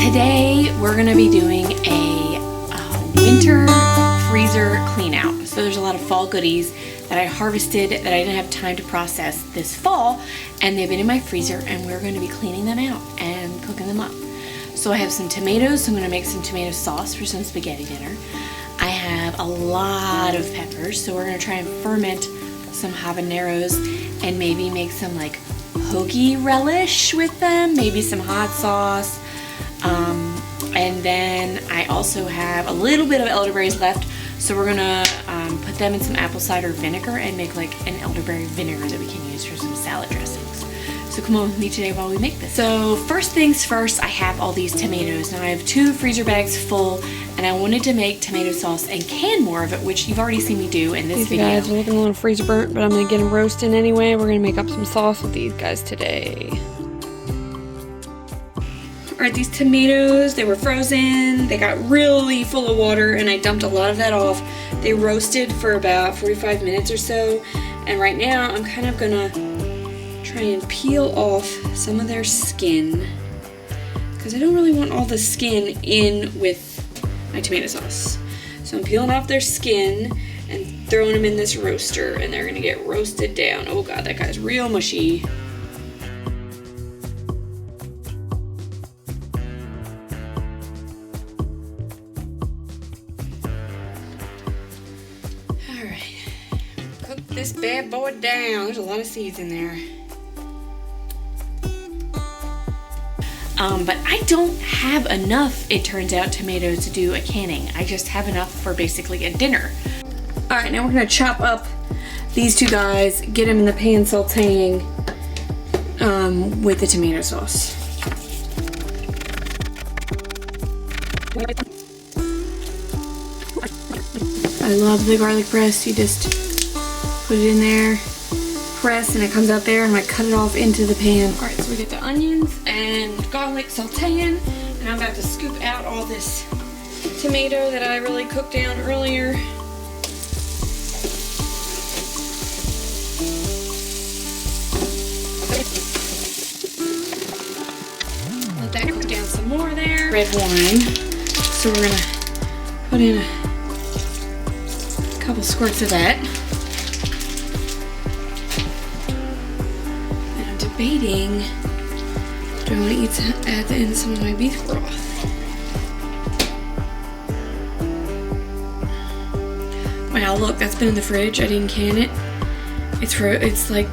Today we're going to be doing a winter freezer clean out. So there's a lot of fall goodies that I harvested that I didn't have time to process this fall, and they've been in my freezer, and we're going to be cleaning them out and cooking them up. So I have some tomatoes, so I'm going to make some tomato sauce for some spaghetti dinner. I have a lot of peppers, so we're going to try and ferment some habaneros and maybe make some like hoagie relish with them, maybe some hot sauce. And then I also have a little bit of elderberries left, so we're gonna put them in some apple cider vinegar and make like an elderberry vinegar that we can use for some salad dressings. So come on with me today while we make this. So first things first, I have all these tomatoes. Now I have 2 freezer bags full, and I wanted to make tomato sauce and can more of it, which you've already seen me do in this video. These guys are looking a little freezer burnt, but I'm gonna get them roasting anyway. We're gonna make up some sauce with these guys today. Alright, these tomatoes, they were frozen, they got really full of water, and I dumped a lot of that off. They roasted for about 45 minutes or so, and right now I'm kind of gonna try and peel off some of their skin, because I don't really want all the skin in with my tomato sauce. So I'm peeling off their skin and throwing them in this roaster, and they're gonna get roasted down. Oh god, that guy's real mushy. This bad boy down. There's a lot of seeds in there. But I don't have enough, it turns out, tomatoes to do a canning. I just have enough for basically a dinner. Alright, now we're going to chop up these 2 guys, get them in the pan sauteing with the tomato sauce. I love the garlic press. You just put it in there, press, and it comes out there, and I cut it off into the pan. All right, so we get the onions and garlic sauteing, and I'm about to scoop out all this tomato that I really cooked down earlier. Let that cook down some more there. Red wine. So we're gonna put in a couple squirts of that. Debating, do I want to add in some of my beef broth? Wow, look, that's been in the fridge. I didn't can it. It's like,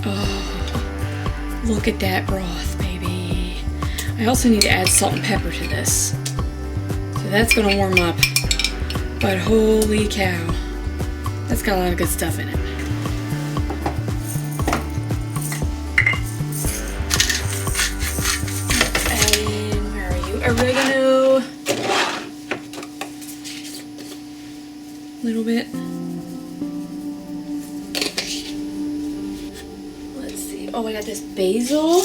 oh, look at that broth, baby. I also need to add salt and pepper to this. So that's gonna warm up. But holy cow, that's got a lot of good stuff in it. Oregano, a little bit. Let's see. Oh, I got this basil.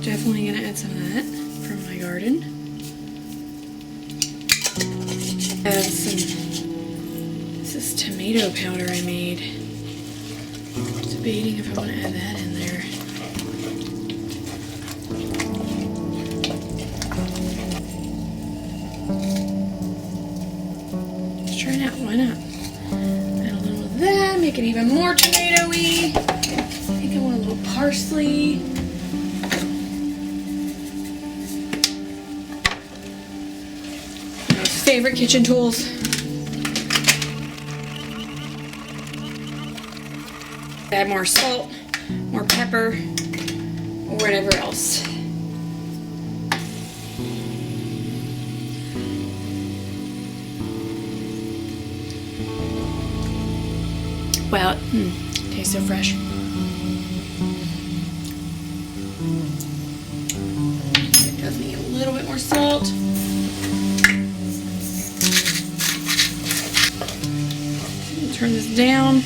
Definitely gonna add some of that from my garden. Add some. This is tomato powder I made. Debating if I want to add that in there. Why not? Add a little of that, make it even more tomatoey. I think I want a little parsley. My favorite kitchen tools. Add more salt, more pepper, or whatever else. Wow, tastes so fresh. It does need a little bit more salt. Turn this down.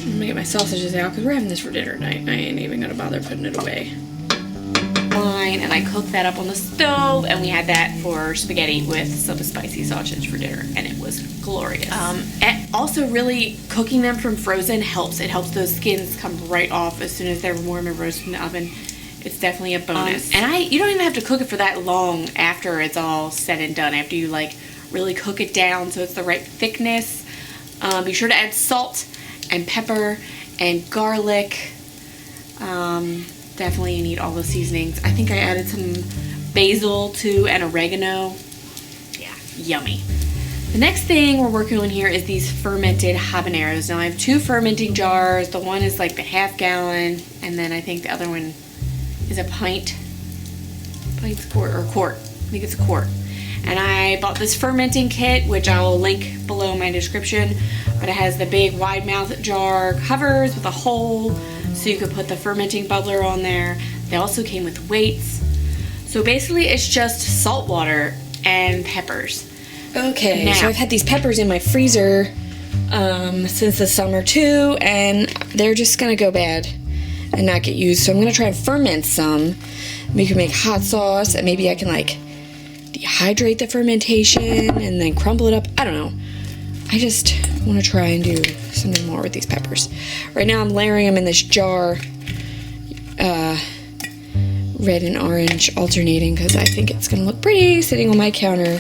I'm gonna get my sausages out because we're having this for dinner tonight. I ain't even gonna bother putting it away. Lime. point, and I cooked that up on the stove, and we had that for spaghetti with some spicy sausage for dinner, and it was glorious. And also, really cooking them from frozen helps. It helps those skins come right off as soon as they're warm and roasted in the oven. It's definitely a bonus. And you don't even have to cook it for that long after it's all said and done. After you like really cook it down so it's the right thickness. Be sure to add salt and pepper and garlic. Definitely you need all the seasonings. I think I added some basil too and oregano. Yeah, yummy. The next thing we're working on here is these fermented habaneros. Now I have 2 fermenting jars. The one is like the half gallon, and then I think the other one is a quart. I think it's a quart. And I bought this fermenting kit, which I'll link below in my description, but it has the big wide mouth jar covers with a hole so you could put the fermenting bubbler on there. They also came with weights. So basically it's just salt water and peppers. Okay, so I've had these peppers in my freezer since the summer too, and they're just gonna go bad and not get used. So I'm gonna try and ferment some. We can make hot sauce, and maybe I can like dehydrate the fermentation and then crumble it up. I don't know. I just want to try and do something more with these peppers. Right now I'm layering them in this jar, red and orange alternating, because I think it's gonna look pretty sitting on my counter.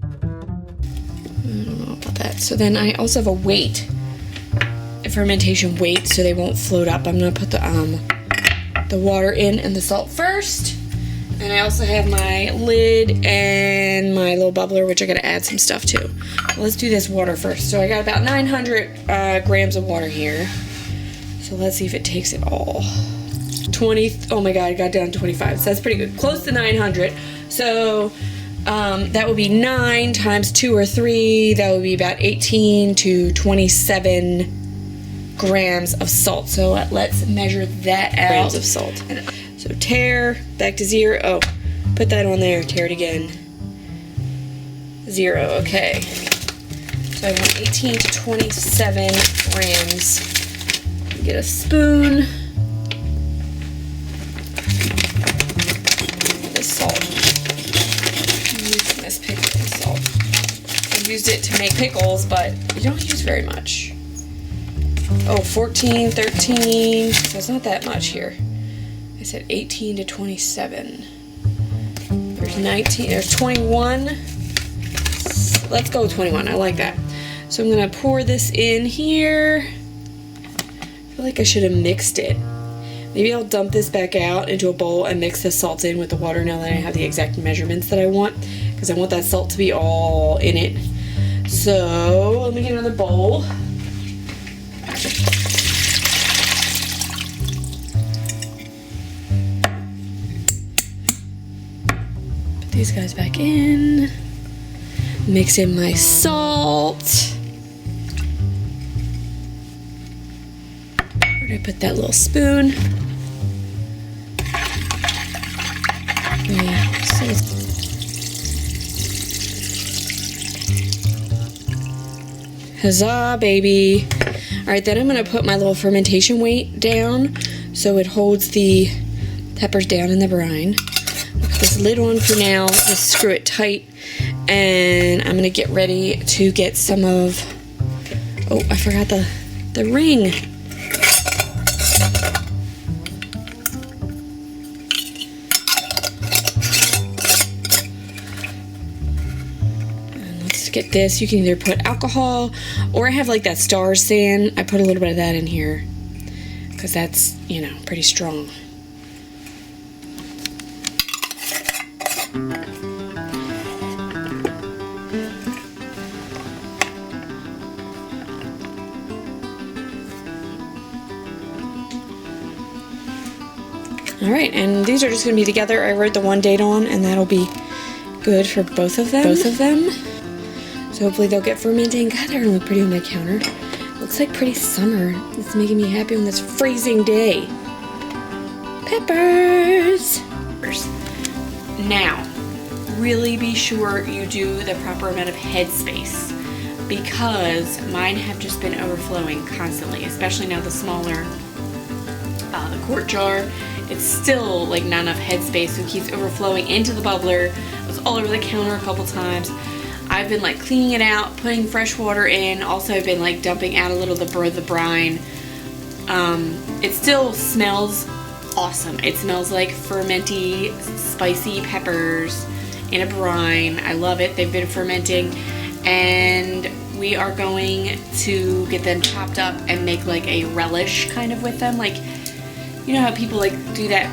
I don't know about that. So then I also have a fermentation weight, so they won't float up. I'm gonna put the water in and the salt first. And I also have my lid and my little bubbler, which I gotta add some stuff to. Let's do this water first. So I got about 900 grams of water here. So let's see if it takes it all. 20, oh my God, I got down to 25. So that's pretty good, close to 900. So that would be 9 times 2 or 3. That would be about 18 to 27 grams of salt. So let's measure that out. Grams of salt. So tare, back to 0. Oh, put that on there, tare it again. 0, okay. So I want 18 to 27 grams. Get a spoon. This salt. Use this pickling salt. I used it to make pickles, but you don't use very much. Oh, 14, 13, so it's not that much here. I said 18 to 27. There's 19, there's 21. Let's go with 21, I like that. So I'm gonna pour this in here. I feel like I should have mixed it. Maybe I'll dump this back out into a bowl and mix the salt in with the water now that I have the exact measurements that I want, because I want that salt to be all in it. So let me get another bowl. These guys back in. Mix in my salt. Where did I put that little spoon? Huzzah, baby. Alright, then I'm going to put my little fermentation weight down so it holds the peppers down in the brine. Put this lid on for now, just screw it tight, and I'm gonna get ready to get some of, oh, I forgot the ring. And let's get this. You can either put alcohol, or I have like that Star sand. I put a little bit of that in here because that's, you know, pretty strong. Alright, and these are just going to be together. I wrote the one date on, and that'll be good for both of them. So hopefully they'll get fermenting. God, they're going to look pretty on my counter. Looks like pretty summer. It's making me happy on this freezing day. Peppers! Now, really be sure you do the proper amount of headspace, because mine have just been overflowing constantly, especially now the smaller the quart jar. It's still like not enough headspace, so it keeps overflowing into the bubbler. It was all over the counter a couple times. I've been like cleaning it out, putting fresh water in. Also, I've been like dumping out a little of the brine. It still smells awesome. It smells like fermenty, spicy peppers in a brine. I love it. They've been fermenting, and we are going to get them chopped up and make like a relish kind of with them. Like, you know how people like do that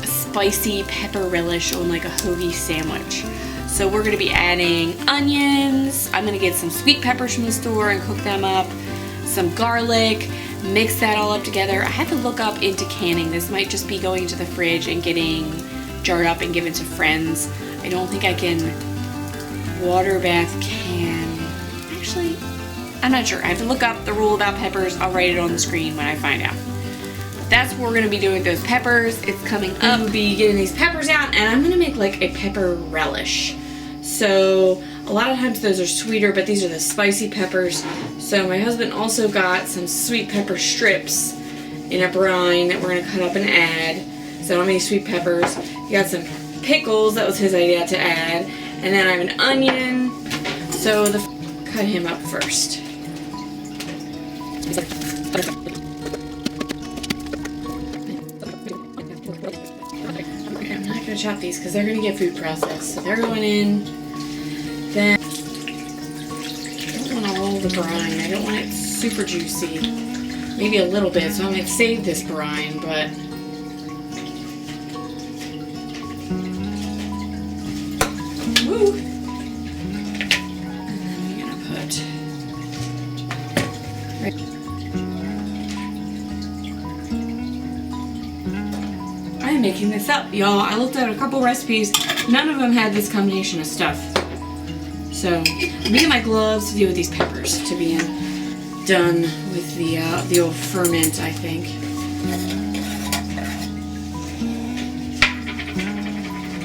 spicy pepper relish on like a hoagie sandwich. So we're gonna be adding onions. I'm gonna get some sweet peppers from the store and cook them up. Some garlic, mix that all up together. I had to look up into canning. This might just be going into the fridge and getting jarred up and given to friends. I don't think I can water bath can. Actually, I'm not sure. I have to look up the rule about peppers. I'll write it on the screen when I find out. That's what we're gonna be doing with those peppers. It's coming up. We'll be getting these peppers out, and I'm gonna make like a pepper relish. So a lot of times those are sweeter, but these are the spicy peppers. So my husband also got some sweet pepper strips in a brine that we're gonna cut up and add. So I don't have any sweet peppers. He got some pickles, that was his idea to add. And then I have an onion. So cut him up first. Okay, I'm not gonna chop these because they're gonna get food processed. So they're going in. Then I don't want to roll the brine. I don't want it super juicy. Maybe a little bit, so I'm gonna save this brine, but woo! And then we're gonna put I'm making this up, y'all. I looked at a couple recipes. None of them had this combination of stuff. So I'm getting my gloves to deal with these peppers to be done with the old ferment, I think.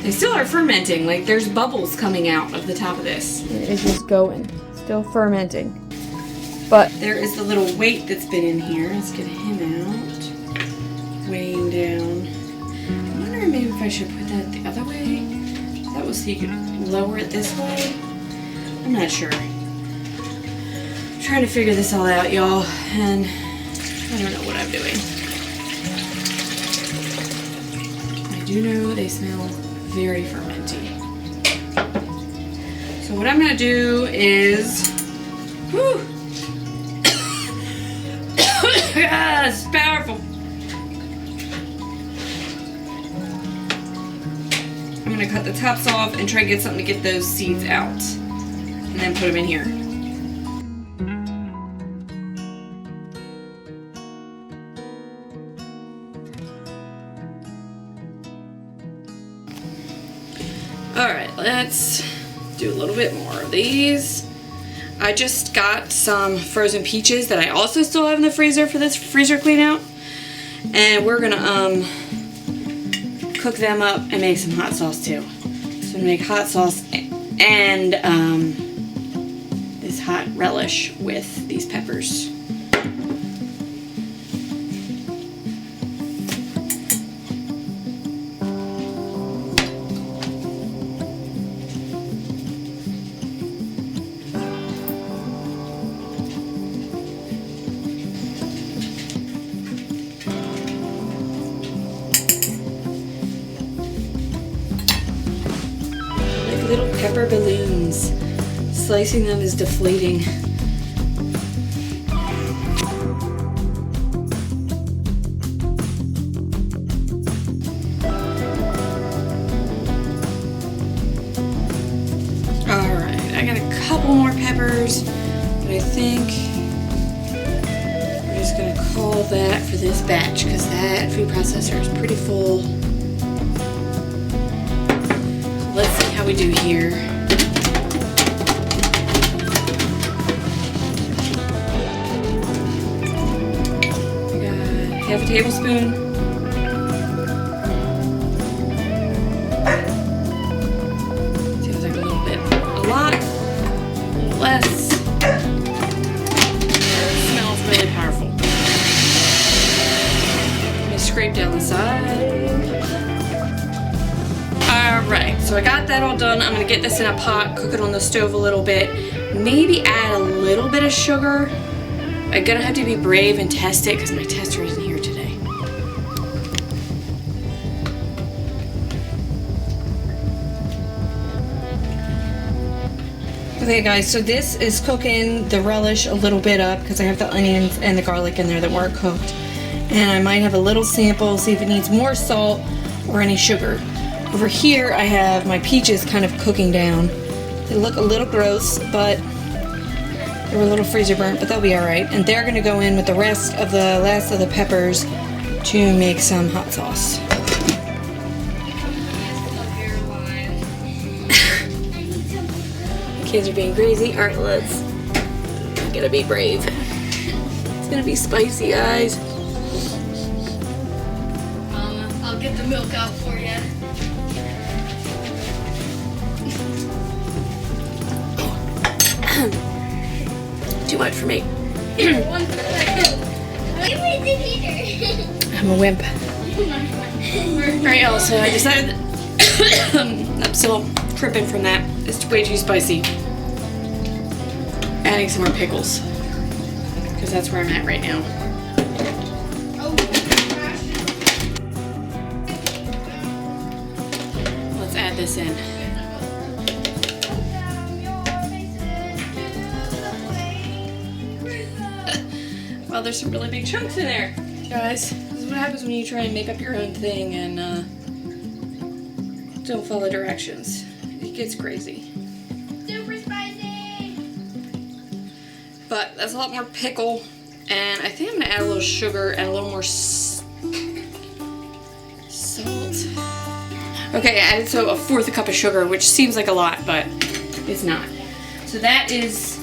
They still are fermenting. Like there's bubbles coming out of the top of this. It's just going, still fermenting. But there is the little weight that's been in here. Let's get him out. Weighing down. I wonder maybe if I should put that the other way. That was so you could lower it this way. I'm not sure. I'm trying to figure this all out, y'all, and I don't know what I'm doing. I do know they smell very fermenty. So what I'm gonna do is, whew, it's powerful. I'm gonna cut the tops off and try to get something to get those seeds out. And then put them in here. Alright, let's do a little bit more of these. I just got some frozen peaches that I also still have in the freezer for this freezer clean out. And we're gonna cook them up and make some hot sauce too. So I'm gonna make hot sauce and this hot relish with these peppers. Like little pepper balloons. Slicing them is deflating. Alright, I got a couple more peppers, but I think we're just gonna call that for this batch because that food processor is pretty full. Let's see how we do here. Half a tablespoon. Seems like a little bit. A lot. A little less. It smells really powerful. Let me scrape scrape down the side. Alright, so I got that all done. I'm gonna get this in a pot, cook it on the stove a little bit, maybe add a little bit of sugar. I'm gonna have to be brave and test it because my tester isn't here today. Okay guys, so this is cooking the relish a little bit up because I have the onions and the garlic in there that weren't cooked. And I might have a little sample, see if it needs more salt or any sugar. Over here I have my peaches kind of cooking down. They look a little gross, but they were a little freezer burnt, but they'll be alright. And they're gonna go in with the last of the peppers to make some hot sauce. Kids are being crazy. Alright, let's gotta be brave. It's gonna be spicy, guys. I'll get the milk out for you. Too much for me. 1 second. I'm a wimp. Alright, y'all, so I decided I'm still tripping from that. It's way too spicy. Adding some more pickles. Because that's where I'm at right now. Let's add this in. Well, there's some really big chunks in there. Guys, this is what happens when you try and make up your own thing and don't follow directions. It gets crazy. Super spicy. But that's a lot more pickle, and I think I'm gonna add a little sugar and a little more salt. Okay, I added a 1/4 cup of sugar, which seems like a lot, but it's not. So that is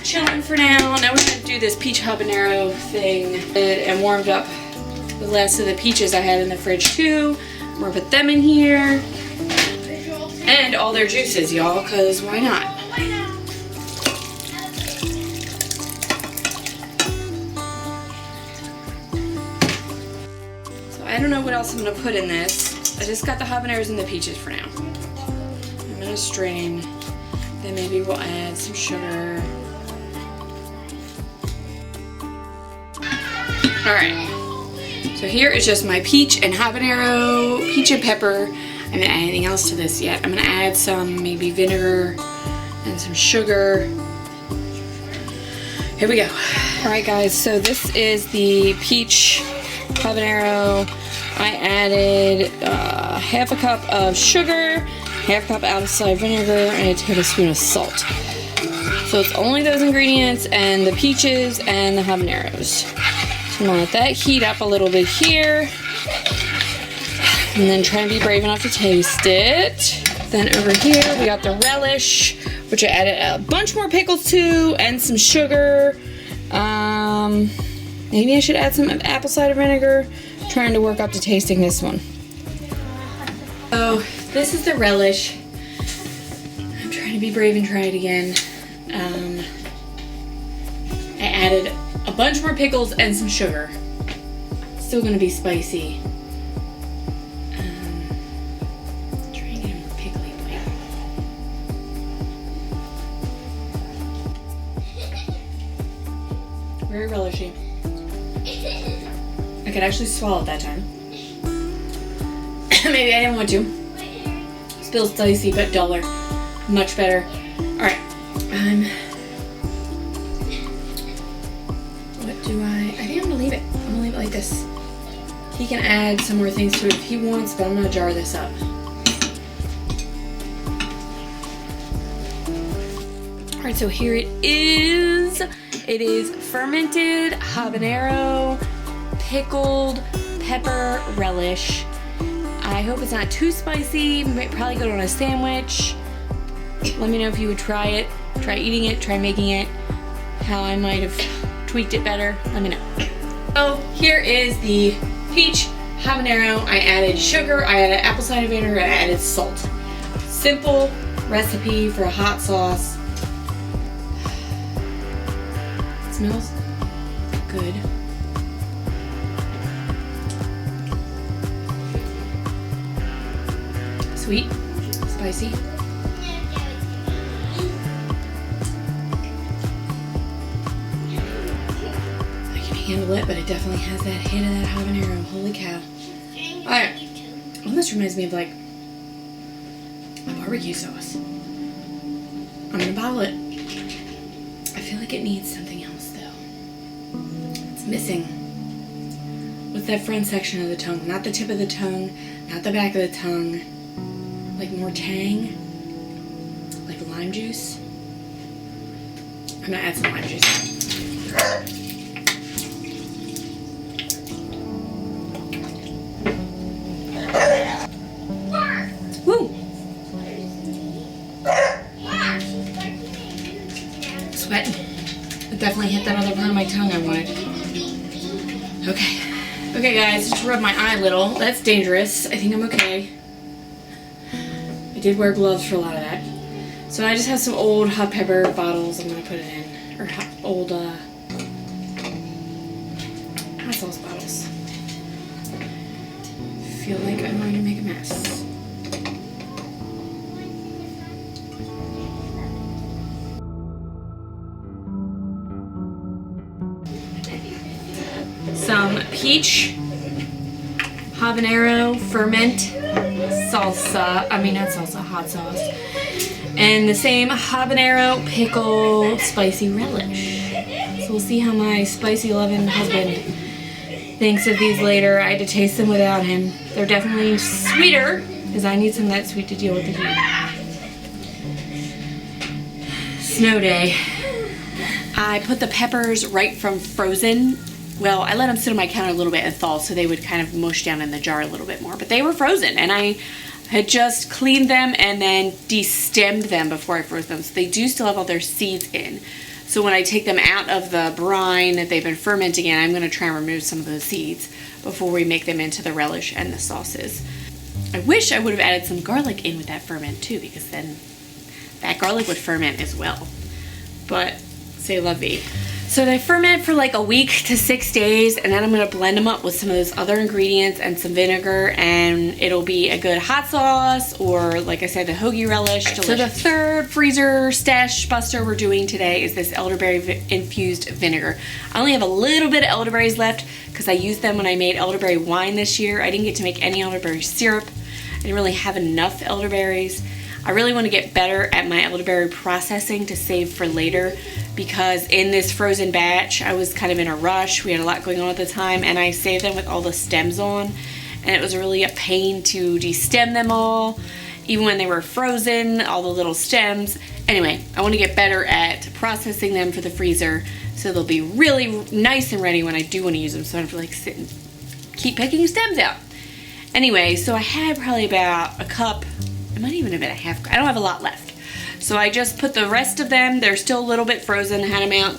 chilling for now. Now we're gonna do this peach habanero thing and warmed up the last of the peaches I had in the fridge too. I'm gonna put them in here. And all their juices, y'all, because why not? So I don't know what else I'm going to put in this. I just got the habaneros and the peaches for now. I'm going to strain. Then maybe we'll add some sugar. Alright. So here is just my peach and habanero, peach and pepper. I haven't added anything else to this yet. I'm gonna add some maybe vinegar and some sugar. Here we go. All right guys, so this is the peach habanero. I added 1/2 cup of sugar, 1/2 cup apple cider vinegar, and a tablespoon of salt. So it's only those ingredients and the peaches and the habaneros. So I'm gonna let that heat up a little bit here. And then try and be brave enough to taste it. Then over here we got the relish, which I added a bunch more pickles to and some sugar. Maybe I should add some apple cider vinegar. Trying to work up to tasting this one. So this is the relish. I'm trying to be brave and try it again. I added a bunch more pickles and some sugar. Still gonna be spicy. Very relishy. I could actually swallow it that time. Maybe I didn't want to. Still spicy, but duller. Much better. Alright. What do I think I'm gonna leave it. I'm gonna leave it like this. He can add some more things to it if he wants, but I'm gonna jar this up. Alright, so here it is. It is fermented habanero, pickled pepper relish. I hope it's not too spicy. Might probably go on a sandwich. Let me know if you would try it. Try eating it, try making it. How I might have tweaked it better. Let me know. So here is the peach habanero. I added sugar, I added apple cider vinegar, I added salt. Simple recipe for a hot sauce. Smells good. sweet, spicy. I can handle it, but it definitely has that hit of that habanero. Holy cow. Alright. Almost reminds me of like a barbecue sauce. I'm gonna bottle it. I feel like it needs something else though. It's missing. What's that front section of the tongue? Not the tip of the tongue, not the back of the tongue. Like more tang. Like lime juice. I'm gonna add some lime juice. Woo! Sweating. It definitely hit that other part of my tongue I wanted. Okay. Okay guys, just rub my eye a little. That's dangerous. I think I'm okay. I did wear gloves for a lot of that. So I just have some old hot pepper bottles I'm gonna put it in. Or old hot sauce bottles. Feel like I'm going to make a mess. Some peach habanero ferment salsa, hot sauce, and the same habanero pickle spicy relish. So we'll see how my spicy loving husband thinks of these later. I had to taste them without him. They're definitely sweeter because I need some of that sweet to deal with the heat. Snow day. I put the peppers right from frozen. Well, I let them sit on my counter a little bit and thaw so they would kind of mush down in the jar a little bit more. But they were frozen and I had just cleaned them and then de-stemmed them before I froze them. So they do still have all their seeds in. So when I take them out of the brine that they've been fermenting in, I'm going to try and remove some of those seeds before we make them into the relish and the sauces. I wish I would have added some garlic in with that ferment too, because then that garlic would ferment as well. But c'est la vie. So they ferment for like a week to 6 days, and then I'm going to blend them up with some of those other ingredients and some vinegar, and it'll be a good hot sauce, or like I said, the hoagie relish. Delicious. So the third freezer stash buster we're doing today is this elderberry-infused vinegar. I only have a little bit of elderberries left because I used them when I made elderberry wine this year. I didn't get to make any elderberry syrup. I didn't really have enough elderberries. I really want to get better at my elderberry processing to save for later, because in this frozen batch I was kind of in a rush. We had a lot going on at the time, and I saved them with all the stems on, and it was really a pain to de-stem them all, even when they were frozen, all the little stems. Anyway, I want to get better at processing them for the freezer so they'll be really nice and ready when I do want to use them, so I don't have to like sit and keep picking stems out. Anyway, so I had probably about a cup. It might even have been a half. I don't have a lot left. So I just put the rest of them, they're still a little bit frozen, had them out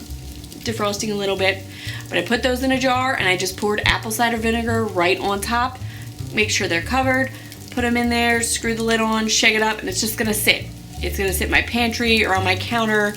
defrosting a little bit, but I put those in a jar and I just poured apple cider vinegar right on top. Make sure they're covered, put them in there, screw the lid on, shake it up, and it's just gonna sit. It's gonna sit in my pantry or on my counter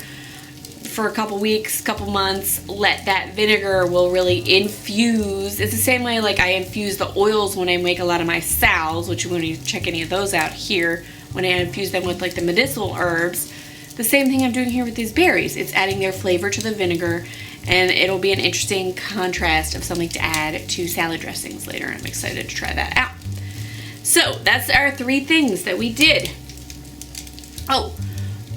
for a couple weeks, couple months. Let that vinegar will really infuse. It's the same way like I infuse the oils when I make a lot of my sals, which you want to check any of those out here, when I infuse them with like the medicinal herbs. The same thing I'm doing here with these berries. It's adding their flavor to the vinegar, and it'll be an interesting contrast of something to add to salad dressings later. I'm excited to try that out. So that's our 3 things that we did. Oh,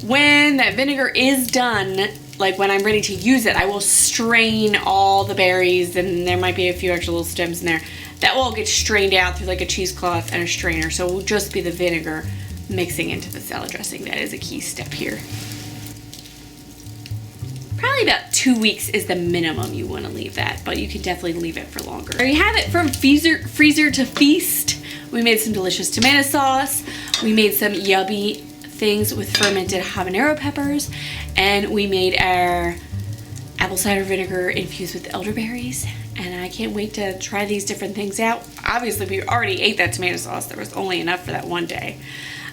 when that vinegar is done, like when I'm ready to use it, I will strain all the berries, and there might be a few extra little stems in there. That will all get strained out through like a cheesecloth and a strainer, so it will just be the vinegar mixing into the salad dressing. That is a key step here. Probably about 2 weeks is the minimum you want to leave that, but you can definitely leave it for longer. There you have it, from freezer to feast. We made some delicious tomato sauce. We made some yummy things with fermented habanero peppers, and we made our apple cider vinegar infused with elderberries, and I can't wait to try these different things out. Obviously we already ate that tomato sauce. There was only enough for that one day,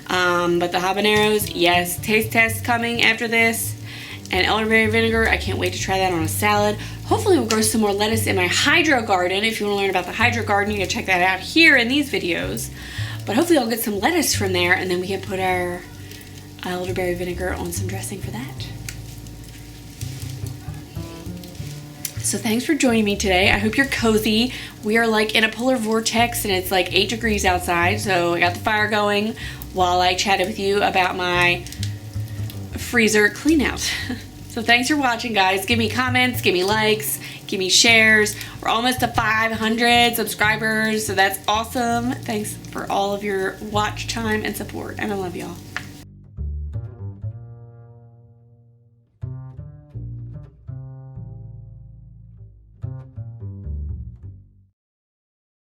but the habaneros, yes, taste test coming after this, and elderberry vinegar, I can't wait to try that on a salad. Hopefully we'll grow some more lettuce in my hydro garden. If you want to learn about the hydro garden, you can check that out here in these videos. But hopefully I'll get some lettuce from there, and then we can put our elderberry vinegar on some dressing for that. So thanks for joining me today. I hope you're cozy. We are like in a polar vortex and it's like 8 degrees outside. So I got the fire going while I chatted with you about my freezer clean out. So thanks for watching, guys. Give me comments, give me likes, give me shares. We're almost to 500 subscribers, so that's awesome. Thanks for all of your watch time and support, and I love y'all.